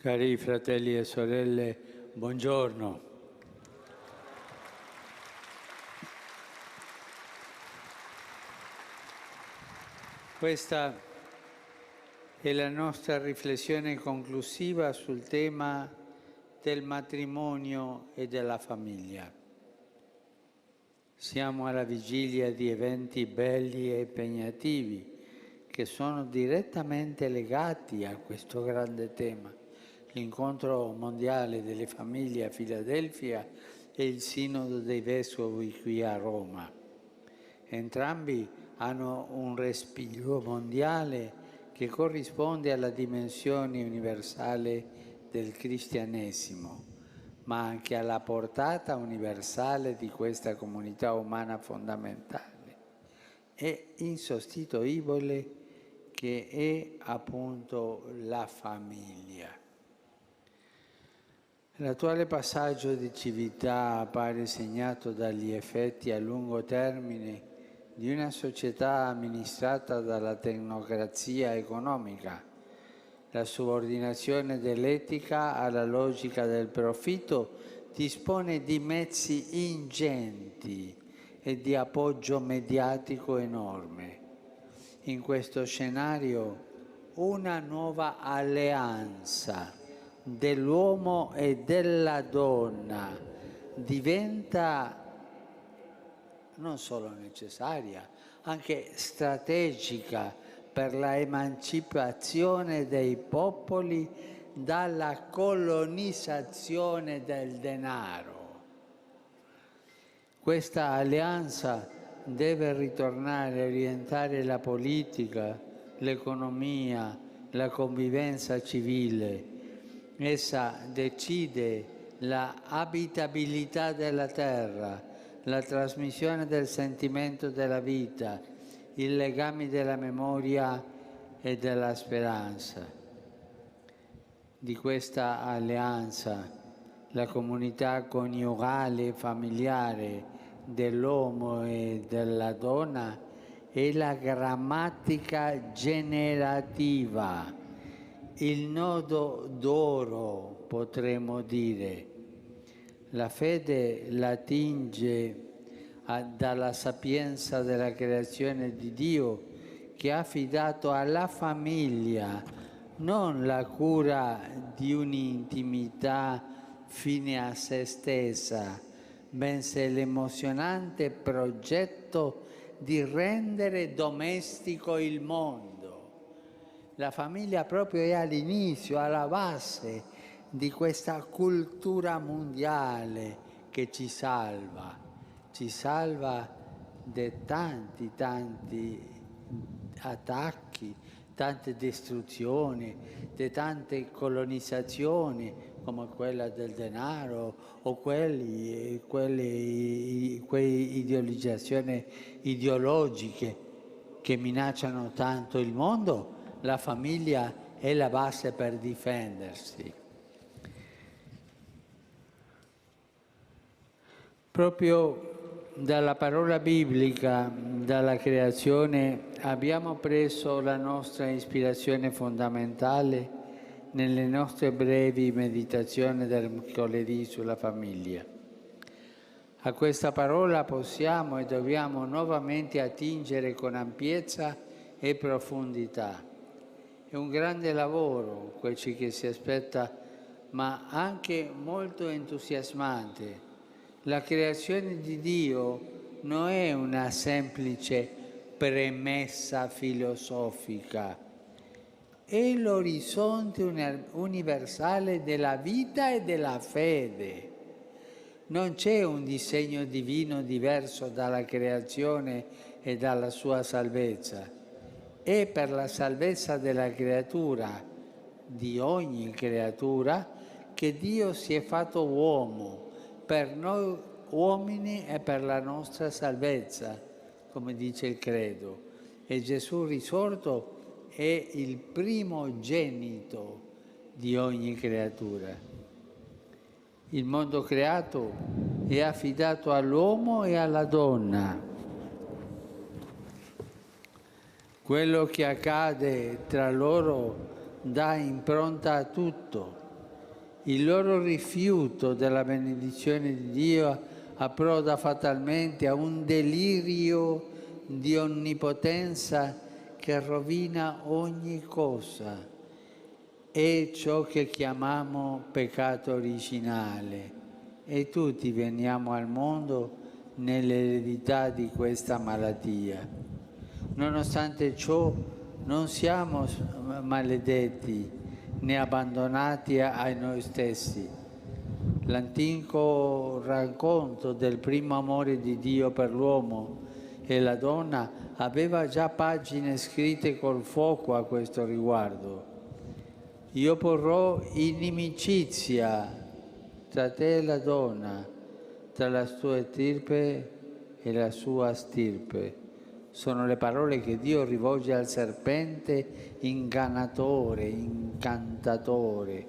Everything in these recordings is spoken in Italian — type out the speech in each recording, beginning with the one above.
Cari fratelli e sorelle, buongiorno. Questa è la nostra riflessione conclusiva sul tema del matrimonio e della famiglia. Siamo alla vigilia di eventi belli e impegnativi che sono direttamente legati a questo grande tema. L'incontro mondiale delle famiglie a Filadelfia e il Sinodo dei Vescovi qui a Roma. Entrambi hanno un respiro mondiale che corrisponde alla dimensione universale del cristianesimo, ma anche alla portata universale di questa comunità umana fondamentale e insostituibile che è appunto la famiglia. L'attuale passaggio di civiltà appare segnato dagli effetti a lungo termine di una società amministrata dalla tecnocrazia economica. La subordinazione dell'etica alla logica del profitto dispone di mezzi ingenti e di appoggio mediatico enorme. In questo scenario una nuova alleanza dell'uomo e della donna diventa non solo necessaria, anche strategica per la emancipazione dei popoli dalla colonizzazione del denaro. Questa alleanza deve ritornare a orientare la politica, l'economia, la convivenza civile. Essa decide la abitabilità della terra, la trasmissione del sentimento della vita, i legami della memoria e della speranza. Di questa alleanza, la comunità coniugale e familiare dell'uomo e della donna è la grammatica generativa, il nodo d'oro, potremmo dire. La fede la tinge dalla sapienza della creazione di Dio che ha affidato alla famiglia non la cura di un'intimità fine a se stessa, bensì l'emozionante progetto di rendere domestico il mondo. La famiglia proprio è all'inizio, alla base di questa cultura mondiale che ci salva da tanti attacchi, tante distruzioni, di tante colonizzazioni come quella del denaro o quelle ideologizzazioni ideologiche che minacciano tanto il mondo. La famiglia è la base per difendersi. Proprio dalla parola biblica, dalla creazione, abbiamo preso la nostra ispirazione fondamentale nelle nostre brevi meditazioni del mercoledì sulla famiglia. A questa parola possiamo e dobbiamo nuovamente attingere con ampiezza e profondità. È un grande lavoro quel che si aspetta, ma anche molto entusiasmante. La creazione di Dio non è una semplice premessa filosofica, è l'orizzonte universale della vita e della fede. Non c'è un disegno divino diverso dalla creazione e dalla sua salvezza. È per la salvezza della creatura, di ogni creatura, che Dio si è fatto uomo, per noi uomini e per la nostra salvezza, come dice il credo. E Gesù risorto è il primogenito di ogni creatura. Il mondo creato è affidato all'uomo e alla donna. Quello che accade tra loro dà impronta a tutto. il loro rifiuto della benedizione di Dio approda fatalmente a un delirio di onnipotenza che rovina ogni cosa. È ciò che chiamiamo peccato originale e tutti veniamo al mondo nell'eredità di questa malattia. Nonostante ciò non siamo maledetti né abbandonati a noi stessi. L'antico racconto del primo amore di Dio per l'uomo e la donna aveva già pagine scritte col fuoco a questo riguardo. Io porrò inimicizia tra te e la donna, tra la tua stirpe e la sua stirpe. Sono le parole che Dio rivolge al serpente ingannatore, incantatore.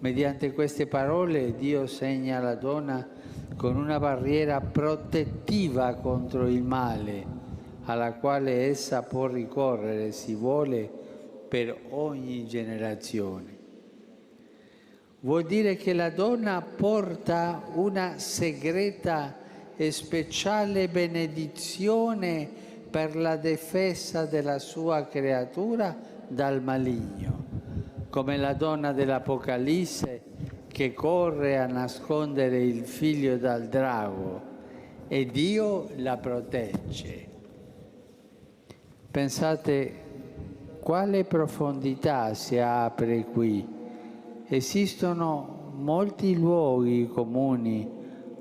Mediante queste parole Dio segna la donna con una barriera protettiva contro il male, alla quale essa può ricorrere, se vuole, per ogni generazione. Vuol dire che la donna porta una segreta e speciale benedizione per la difesa della sua creatura dal maligno, come la donna dell'Apocalisse che corre a nascondere il figlio dal drago e Dio la protegge. Pensate quale profondità si apre qui. Esistono molti luoghi comuni,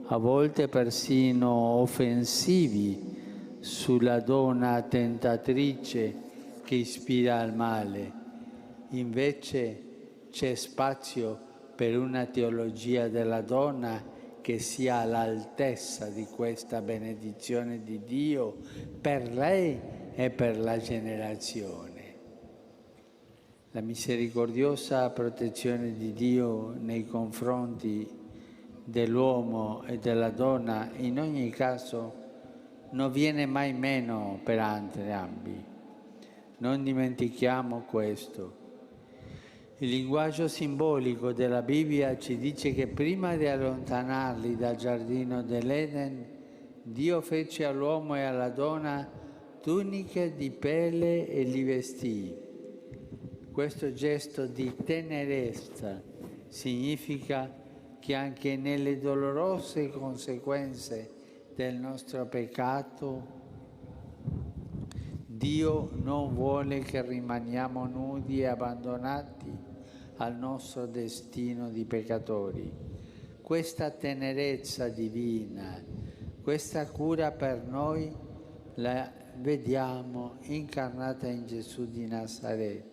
a volte persino offensivi, sulla donna tentatrice che ispira al male. Invece c'è spazio per una teologia della donna che sia all'altezza di questa benedizione di Dio per lei e per la generazione. La misericordiosa protezione di Dio nei confronti dell'uomo e della donna in ogni caso non viene mai meno per entrambi. Non dimentichiamo questo. Il linguaggio simbolico della Bibbia ci dice che prima di allontanarli dal giardino dell'Eden, Dio fece all'uomo e alla donna tuniche di pelle e li vestì. Questo gesto di tenerezza significa che anche nelle dolorose conseguenze del nostro peccato, Dio non vuole che rimaniamo nudi e abbandonati al nostro destino di peccatori. Questa tenerezza divina, questa cura per noi, la vediamo incarnata in Gesù di Nazaret,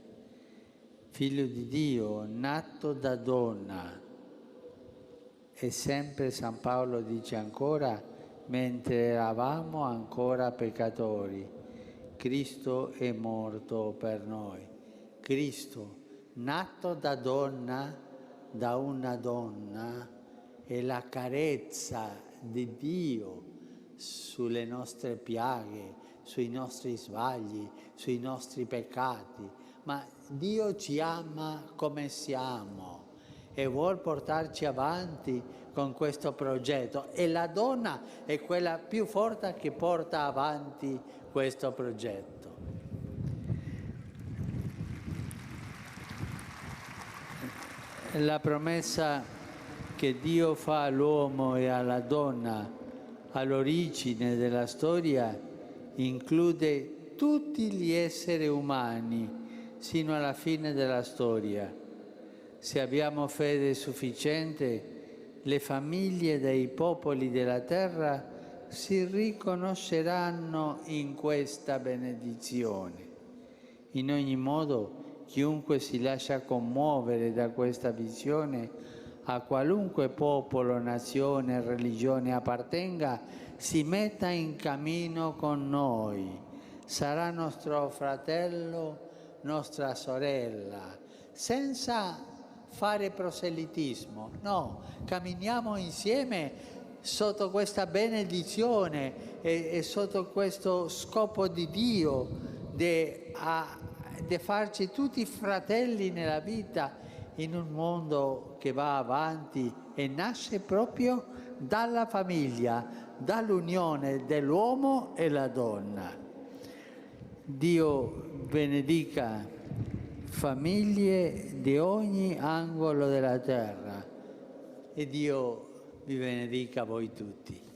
Figlio di Dio, nato da donna. E sempre San Paolo dice ancora, mentre eravamo ancora peccatori, Cristo è morto per noi. Cristo, nato da donna, da una donna, è la carezza di Dio sulle nostre piaghe, sui nostri sbagli, sui nostri peccati. Ma Dio ci ama come siamo e vuol portarci avanti con questo progetto. E la donna è quella più forte che porta avanti questo progetto. La promessa che Dio fa all'uomo e alla donna all'origine della storia include tutti gli esseri umani sino alla fine della storia. Se abbiamo fede sufficiente, le famiglie dei popoli della terra si riconosceranno in questa benedizione. In ogni modo, chiunque si lascia commuovere da questa visione, a qualunque popolo, nazione, religione appartenga, si metta in cammino con noi. Sarà nostro fratello, nostra sorella, senza fare proselitismo. No, camminiamo insieme sotto questa benedizione e sotto questo scopo di Dio di farci tutti fratelli nella vita in un mondo che va avanti e nasce proprio dalla famiglia, dall'unione dell'uomo e la donna. Dio benedica famiglie di ogni angolo della terra e Dio vi benedica voi tutti.